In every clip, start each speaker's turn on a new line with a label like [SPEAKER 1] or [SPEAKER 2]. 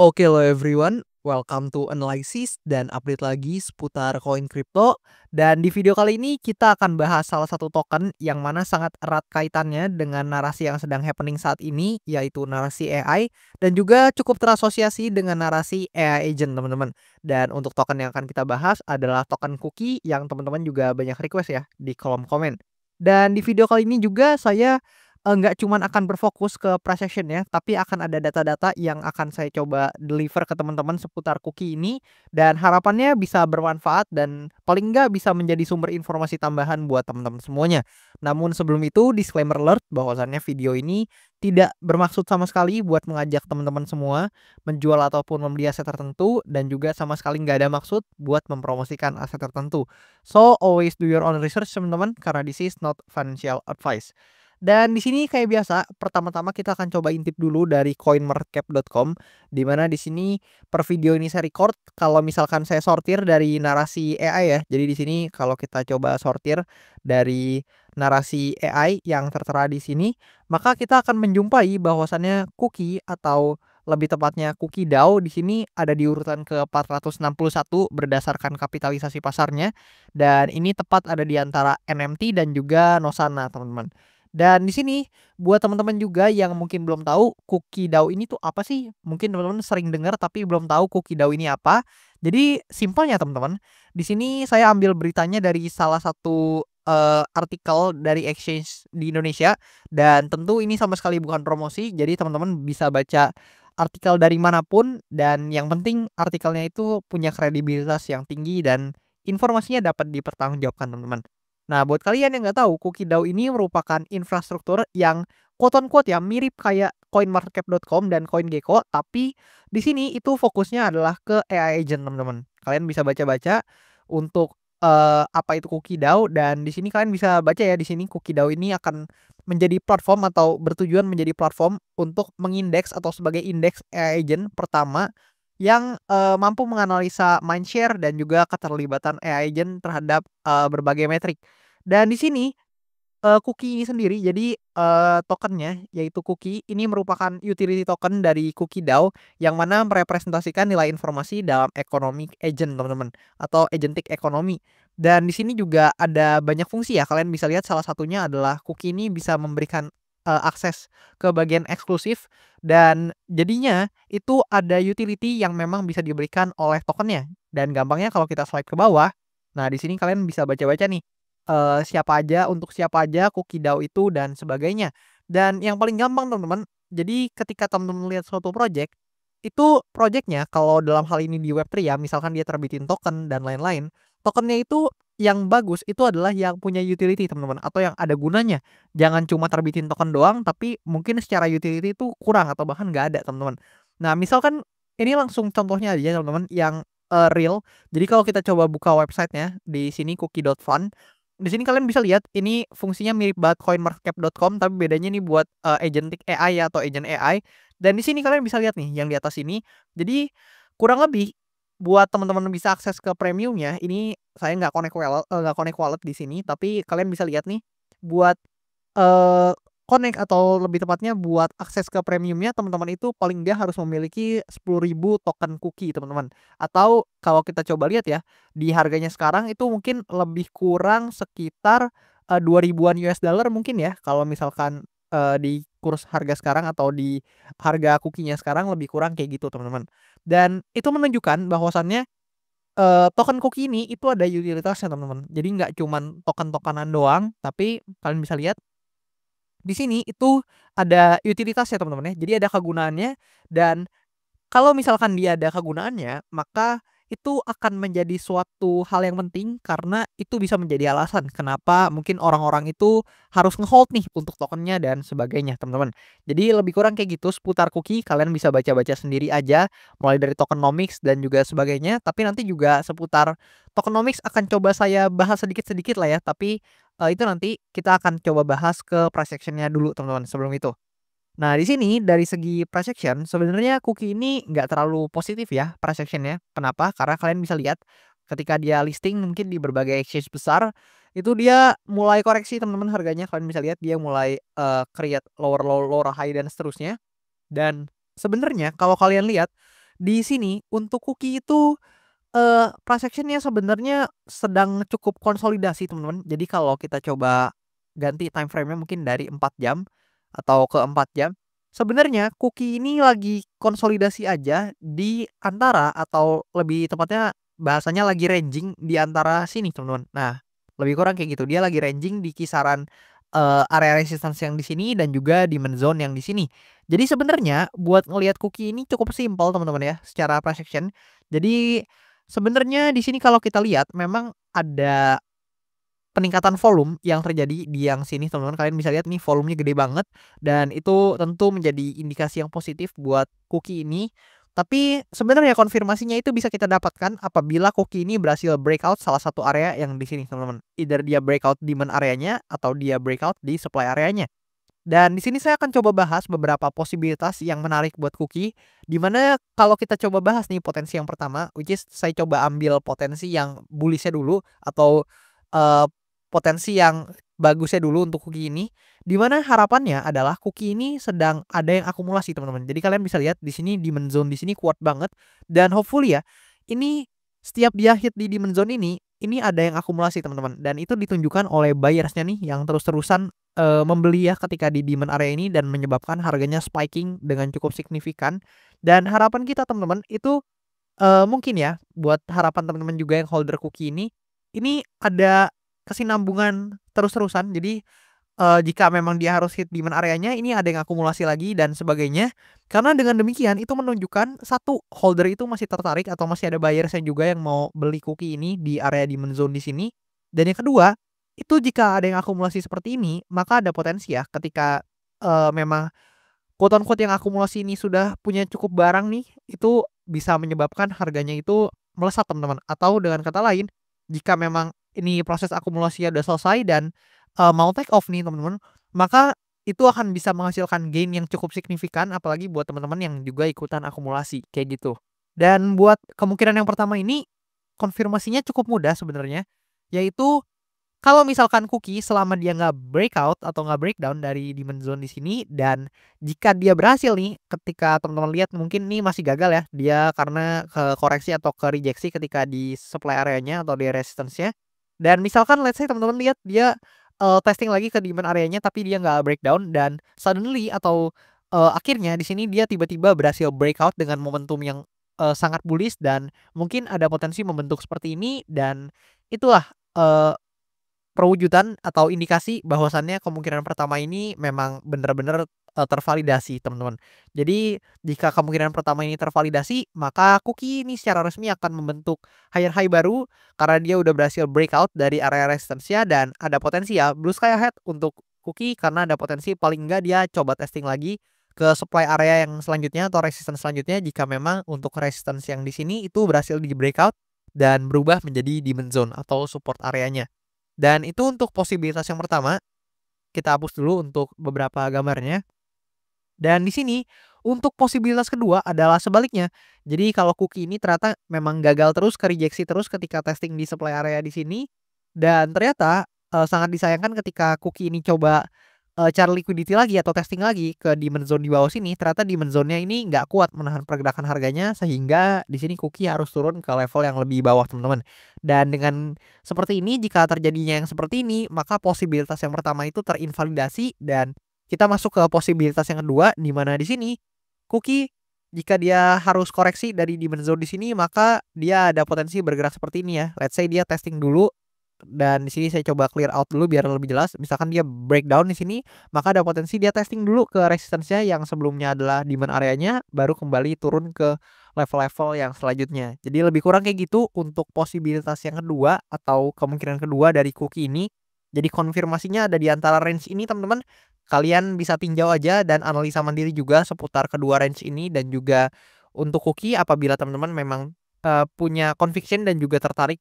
[SPEAKER 1] Oke lo everyone, welcome to Analysis dan update lagi seputar koin kripto. Dan di video kali ini kita akan bahas salah satu token yang mana sangat erat kaitannya dengan narasi yang sedang happening saat ini, yaitu narasi AI dan juga cukup terasosiasi dengan narasi AI agent teman-teman. Dan untuk token yang akan kita bahas adalah token Cookie yang teman-teman juga banyak request ya di kolom komen. Dan di video kali ini juga saya nggak cuman akan berfokus ke price action ya, tapi akan ada data-data yang akan saya coba deliver ke teman-teman seputar Cookie ini, dan harapannya bisa bermanfaat dan paling nggak bisa menjadi sumber informasi tambahan buat teman-teman semuanya. Namun sebelum itu disclaimer alert bahwasannya video ini tidak bermaksud sama sekali buat mengajak teman-teman semua menjual ataupun membeli aset tertentu, dan juga sama sekali nggak ada maksud buat mempromosikan aset tertentu. So always do your own research teman-teman, karena this is not financial advice. Dan di sini kayak biasa, pertama-tama kita akan coba intip dulu dari coinmarketcap.com, di mana di sini per video ini saya record kalau misalkan saya sortir dari narasi AI ya. Jadi di sini kalau kita coba sortir dari narasi AI yang tertera di sini, maka kita akan menjumpai bahwasannya Cookie atau lebih tepatnya Cookie DAO di sini ada di urutan ke-461 berdasarkan kapitalisasi pasarnya, dan ini tepat ada di antara NMT dan juga Nosana, teman-teman. Dan di sini buat teman-teman juga yang mungkin belum tahu Cookie DAO ini tuh apa sih? Mungkin teman-teman sering dengar tapi belum tahu Cookie DAO ini apa. Jadi simpelnya teman-teman, di sini saya ambil beritanya dari salah satu artikel dari exchange di Indonesia, dan tentu ini sama sekali bukan promosi. Jadi teman-teman bisa baca artikel dari manapun, dan yang penting artikelnya itu punya kredibilitas yang tinggi dan informasinya dapat dipertanggungjawabkan, teman-teman. Nah, buat kalian yang nggak tahu, Cookie DAO ini merupakan infrastruktur yang quote on quote ya mirip kayak coinmarketcap.com dan CoinGecko, tapi di sini itu fokusnya adalah ke AI agent, teman-teman. Kalian bisa baca-baca untuk apa itu Cookie DAO, dan di sini kalian bisa baca ya, di sini Cookie DAO ini akan menjadi platform atau bertujuan menjadi platform untuk mengindeks atau sebagai indeks AI agent pertama yang mampu menganalisa mindshare dan juga keterlibatan AI agent terhadap berbagai metrik. Dan di sini, Cookie ini sendiri jadi, tokennya yaitu Cookie ini merupakan utility token dari Cookie DAO yang mana merepresentasikan nilai informasi dalam ekonomi agent, teman-teman, atau agentic economy. Dan di sini juga ada banyak fungsi ya, kalian bisa lihat salah satunya adalah Cookie ini bisa memberikan akses ke bagian eksklusif, dan jadinya itu ada utility yang memang bisa diberikan oleh tokennya. Dan gampangnya kalau kita swipe ke bawah, nah di sini kalian bisa baca-baca nih siapa aja, untuk siapa aja Cookie DAO itu dan sebagainya. Dan yang paling gampang teman-teman, jadi ketika teman-teman lihat suatu project, itu project-nya kalau dalam hal ini di Web3 ya, misalkan dia terbitin token dan lain-lain, tokennya itu yang bagus itu adalah yang punya utility teman-teman, atau yang ada gunanya. Jangan cuma terbitin token doang, tapi mungkin secara utility itu kurang atau bahkan nggak ada, teman-teman. Nah, misalkan ini langsung contohnya aja teman-teman yang real. Jadi kalau kita coba buka websitenya di sini cookie.fund, di sini kalian bisa lihat ini fungsinya mirip banget coinmarketcap.com, tapi bedanya nih buat agentic AI atau agent AI. Dan di sini kalian bisa lihat nih yang di atas ini. Jadi kurang lebih buat teman-teman bisa akses ke premiumnya, ini saya nggak connect wallet di sini, tapi kalian bisa lihat nih buat Eee, connect atau lebih tepatnya buat akses ke premiumnya teman-teman itu paling nggak harus memiliki 10.000 token Cookie, teman-teman. Atau kalau kita coba lihat ya, di harganya sekarang itu mungkin lebih kurang sekitar, 2 ribuan US dollar mungkin ya, kalau misalkan, di kurs harga sekarang atau di harga Cookie-nya sekarang lebih kurang kayak gitu, teman-teman. Dan itu menunjukkan bahwasannya, token Cookie ini itu ada utilitasnya, teman-teman. Jadi nggak cuman token-tokenan doang, tapi kalian bisa lihat di sini itu ada utilitasnya teman-teman ya. Jadi ada kegunaannya, dan kalau misalkan dia ada kegunaannya, maka itu akan menjadi suatu hal yang penting karena itu bisa menjadi alasan kenapa mungkin orang-orang itu harus nge-hold nih untuk tokennya dan sebagainya, teman-teman. Jadi lebih kurang kayak gitu seputar Cookie, kalian bisa baca-baca sendiri aja mulai dari tokenomics dan juga sebagainya, tapi nanti juga seputar tokenomics akan coba saya bahas sedikit-sedikit lah ya, tapi itu nanti kita akan coba bahas ke price action-nya dulu, teman-teman, sebelum itu. Nah, di sini dari segi price action sebenarnya Cookie ini nggak terlalu positif ya price action-nya. Kenapa? Karena kalian bisa lihat ketika dia listing mungkin di berbagai exchange besar, itu dia mulai koreksi teman-teman harganya. Kalian bisa lihat dia mulai create lower low, lower high dan seterusnya. Dan sebenarnya kalau kalian lihat di sini untuk cookie itu, price action-nya sebenarnya sedang cukup konsolidasi teman-teman. Jadi kalau kita coba ganti time frame-nya mungkin dari 4 jam atau ke 4 jam, sebenarnya cookie ini lagi konsolidasi aja di antara atau lebih tepatnya bahasanya lagi ranging di antara sini teman-teman. Nah, lebih kurang kayak gitu, dia lagi ranging di kisaran, area resistance yang di sini dan juga demand zone yang di sini. Jadi sebenarnya buat ngelihat cookie ini cukup simpel teman-teman ya, secara price action. Jadi sebenarnya di sini kalau kita lihat memang ada peningkatan volume yang terjadi di yang sini teman-teman, kalian bisa lihat nih volumenya gede banget dan itu tentu menjadi indikasi yang positif buat cookie ini. Tapi sebenarnya konfirmasinya itu bisa kita dapatkan apabila cookie ini berhasil breakout salah satu area yang di sini teman-teman. Either dia breakout demand areanya atau dia breakout di supply areanya. Dan di sini saya akan coba bahas beberapa posibilitas yang menarik buat cookie, di mana kalau kita coba bahas nih potensi yang pertama, which is saya coba ambil potensi yang bullish-nya dulu atau, eee, potensi yang bagusnya dulu untuk cookie ini, di mana harapannya adalah cookie ini sedang ada yang akumulasi teman-teman. Jadi kalian bisa lihat di sini demand zone di sini kuat banget dan hopefully ya, ini setiap dia hit di demand zone ini ada yang akumulasi teman-teman dan itu ditunjukkan oleh buyers-nya nih yang terus-terusan membeli ya ketika di demand area ini dan menyebabkan harganya spiking dengan cukup signifikan. Dan harapan kita teman-teman itu, mungkin ya buat harapan teman-teman juga yang holder cookie ini ada kesinambungan terus-terusan. Jadi, jika memang dia harus hit demand areanya ini ada yang akumulasi lagi dan sebagainya. Karena dengan demikian itu menunjukkan satu, holder itu masih tertarik atau masih ada buyers-nya juga yang mau beli cookie ini di area demand zone di sini. Dan yang kedua, itu jika ada yang akumulasi seperti ini, maka ada potensi ya ketika, memang quote on quote yang akumulasi ini sudah punya cukup barang nih, itu bisa menyebabkan harganya itu melesat teman-teman. Atau dengan kata lain, jika memang ini proses akumulasinya udah selesai dan, mau take off nih teman-teman, maka itu akan bisa menghasilkan gain yang cukup signifikan apalagi buat teman-teman yang juga ikutan akumulasi, kayak gitu. Dan buat kemungkinan yang pertama ini, konfirmasinya cukup mudah sebenarnya, yaitu kalau misalkan cookie selama dia nggak breakout atau nggak breakdown dari demand zone di sini dan jika dia berhasil nih ketika teman-teman lihat mungkin nih masih gagal ya dia karena ke koreksi atau ke rejeksi ketika di supply areanya atau di resistance-nya dan misalkan let's say teman-teman lihat dia, testing lagi ke demand areanya tapi dia nggak breakdown dan suddenly atau, akhirnya di sini dia tiba-tiba berhasil breakout dengan momentum yang, sangat bullish dan mungkin ada potensi membentuk seperti ini dan itulah, perwujudan atau indikasi bahwasannya kemungkinan pertama ini memang benar-benar, tervalidasi teman-teman. Jadi jika kemungkinan pertama ini tervalidasi, maka cookie ini secara resmi akan membentuk higher high baru karena dia udah berhasil breakout dari area resistance-nya dan ada potensi ya blue sky ahead untuk cookie karena ada potensi paling enggak dia coba testing lagi ke supply area yang selanjutnya atau resistance selanjutnya jika memang untuk resistance yang di sini itu berhasil di breakout dan berubah menjadi demand zone atau support areanya. Dan itu untuk posibilitas yang pertama, kita hapus dulu untuk beberapa gambarnya. Dan di sini untuk posibilitas kedua adalah sebaliknya. Jadi kalau cookie ini ternyata memang gagal terus, kerejeksi terus ketika testing di supply area di sini dan ternyata, sangat disayangkan ketika cookie ini coba, cari liquidity lagi atau testing lagi ke demand zone di bawah sini, ternyata demand zone-nya ini nggak kuat menahan pergerakan harganya sehingga di sini cookie harus turun ke level yang lebih bawah teman-teman. Dan dengan seperti ini jika terjadinya yang seperti ini, maka posibilitas yang pertama itu terinvalidasi dan kita masuk ke posibilitas yang kedua, di mana di sini cookie jika dia harus koreksi dari demand zone di sini, maka dia ada potensi bergerak seperti ini ya. Let's say dia testing dulu dan di sini saya coba clear out dulu biar lebih jelas. Misalkan dia breakdown di sini, maka ada potensi dia testing dulu ke resistance-nya yang sebelumnya adalah demand areanya, baru kembali turun ke level-level yang selanjutnya. Jadi lebih kurang kayak gitu untuk posibilitas yang kedua atau kemungkinan kedua dari cookie ini. Jadi konfirmasinya ada di antara range ini teman-teman. Kalian bisa tinjau aja dan analisa mandiri juga seputar kedua range ini dan juga untuk cookie apabila teman-teman memang, punya conviction dan juga tertarik,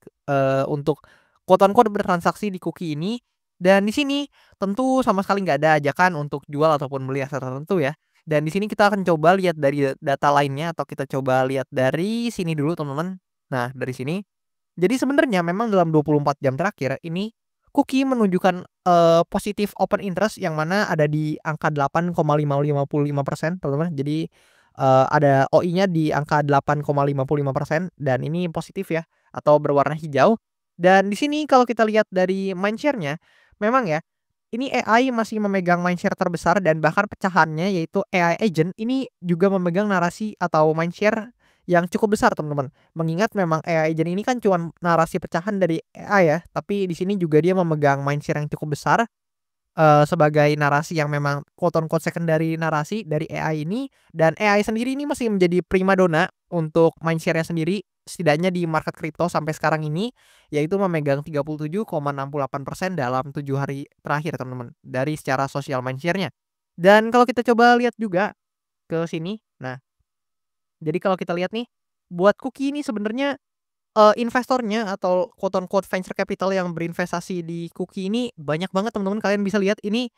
[SPEAKER 1] untuk quote on quote bertransaksi di cookie ini. Dan di sini tentu sama sekali nggak ada ajakan untuk jual ataupun beli aset tertentu ya. Dan di sini kita akan coba lihat dari data lainnya atau kita coba lihat dari sini dulu teman-teman. Nah, dari sini. Jadi sebenarnya memang dalam 24 jam terakhir ini cookie menunjukkan, positif open interest yang mana ada di angka 8,555% teman-teman. Jadi ada OI-nya di angka 8,55% dan ini positif ya atau berwarna hijau. Dan di sini kalau kita lihat dari mindshare-nya, memang ya, ini AI masih memegang mindshare terbesar dan bahkan pecahannya yaitu AI agent ini juga memegang narasi atau mindshare yang cukup besar teman-teman. Mengingat memang AI agent ini kan cuman narasi pecahan dari AI ya, tapi di sini juga dia memegang mindshare yang cukup besar. Sebagai narasi yang memang quote on quote secondary narasi dari AI ini, dan AI sendiri ini masih menjadi primadona untuk mindshare-nya sendiri, setidaknya di market kripto sampai sekarang ini, yaitu memegang 37,68% dalam 7 hari terakhir teman-teman, dari secara sosial mindshare-nya. Dan kalau kita coba lihat juga ke sini, nah jadi kalau kita lihat nih, buat Kuki ini sebenarnya investornya atau quote on quote venture capital yang berinvestasi di Kuki ini banyak banget teman-teman, kalian bisa lihat ini,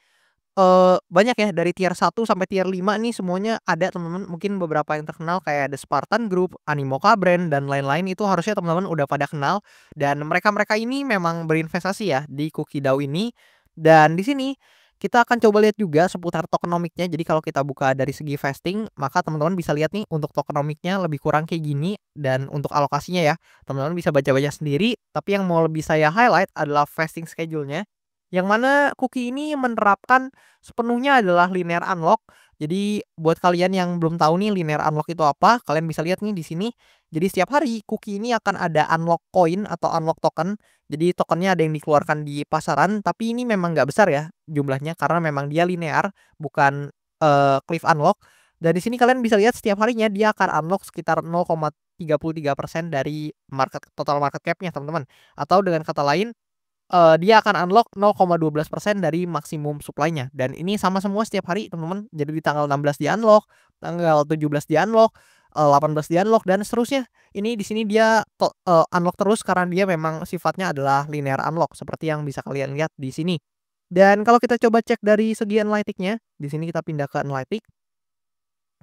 [SPEAKER 1] banyak ya dari tier 1 sampai tier 5 nih semuanya ada teman-teman, mungkin beberapa yang terkenal kayak The Spartan Group, Animoca Brand, dan lain-lain itu harusnya teman-teman udah pada kenal, dan mereka-mereka ini memang berinvestasi ya di Kuki DAO ini. Dan di sini kita akan coba lihat juga seputar tokenomics-nya. Jadi kalau kita buka dari segi vesting, maka teman-teman bisa lihat nih untuk tokenomics-nya lebih kurang kayak gini, dan untuk alokasinya ya, teman-teman bisa baca-baca sendiri. Tapi yang mau lebih saya highlight adalah vesting schedule-nya, yang mana Kuki ini menerapkan sepenuhnya adalah linear unlock. Jadi buat kalian yang belum tahu nih linear unlock itu apa, kalian bisa lihat nih di sini. Jadi setiap hari Kuki ini akan ada unlock coin atau unlock token. Jadi tokennya ada yang dikeluarkan di pasaran, tapi ini memang nggak besar ya jumlahnya karena memang dia linear, bukan cliff unlock. Dan di sini kalian bisa lihat setiap harinya dia akan unlock sekitar 0,33% dari total market cap-nya teman-teman. Atau dengan kata lain, dia akan unlock 0,12% dari maksimum supply-nya, dan ini sama semua setiap hari teman-teman. Jadi di tanggal 16 di-unlock, tanggal 17 di-unlock, 18 di-unlock, dan seterusnya. Ini di sini dia unlock terus karena dia memang sifatnya adalah linear unlock seperti yang bisa kalian lihat di sini. Dan kalau kita coba cek dari segi analytics-nya, di sini kita pindah ke analytics.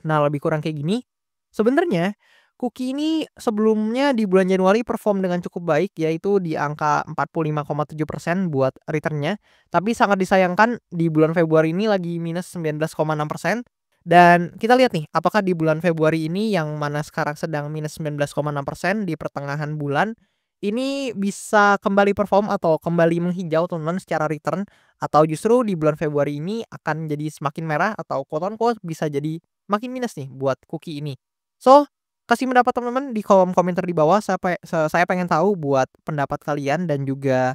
[SPEAKER 1] Nah, lebih kurang kayak gini. Sebenarnya Kuki ini sebelumnya di bulan Januari perform dengan cukup baik, yaitu di angka 45,7% buat return-nya. Tapi sangat disayangkan di bulan Februari ini lagi minus 19,6%. Dan kita lihat nih, apakah di bulan Februari ini yang mana sekarang sedang minus 19,6% di pertengahan bulan, ini bisa kembali perform atau kembali menghijau teman-teman secara return, atau justru di bulan Februari ini akan jadi semakin merah atau quote on quote bisa jadi makin minus nih buat Kuki ini. So, kasih pendapat teman-teman di kolom komentar di bawah. Saya pengen tahu buat pendapat kalian dan juga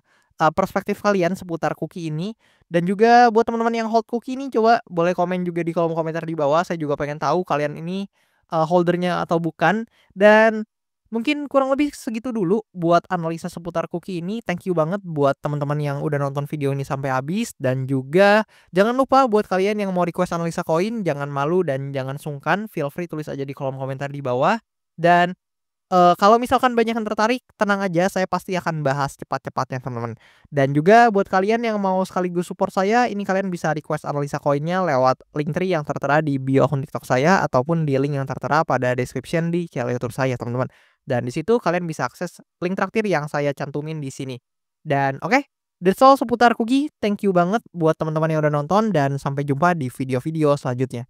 [SPEAKER 1] perspektif kalian seputar Kuki ini. Dan juga buat teman-teman yang hold Kuki ini, coba boleh komen juga di kolom komentar di bawah. Saya juga pengen tahu kalian ini holdernya atau bukan. Dan mungkin kurang lebih segitu dulu buat analisa seputar Kuki ini. Thank you banget buat teman-teman yang udah nonton video ini sampai habis, dan juga jangan lupa buat kalian yang mau request analisa koin, jangan malu dan jangan sungkan, feel free tulis aja di kolom komentar di bawah. Dan kalau misalkan banyak yang tertarik, tenang aja, saya pasti akan bahas cepat-cepatnya teman-teman. Dan juga buat kalian yang mau sekaligus support saya, ini kalian bisa request analisa koinnya lewat Linktree yang tertera di bio akun TikTok saya, ataupun di link yang tertera pada description di channel YouTube saya teman-teman. Dan di situ kalian bisa akses link traktir yang saya cantumin di sini. Dan oke, that's all seputar Kuki. Thank you banget buat teman-teman yang udah nonton, dan sampai jumpa di video-video selanjutnya.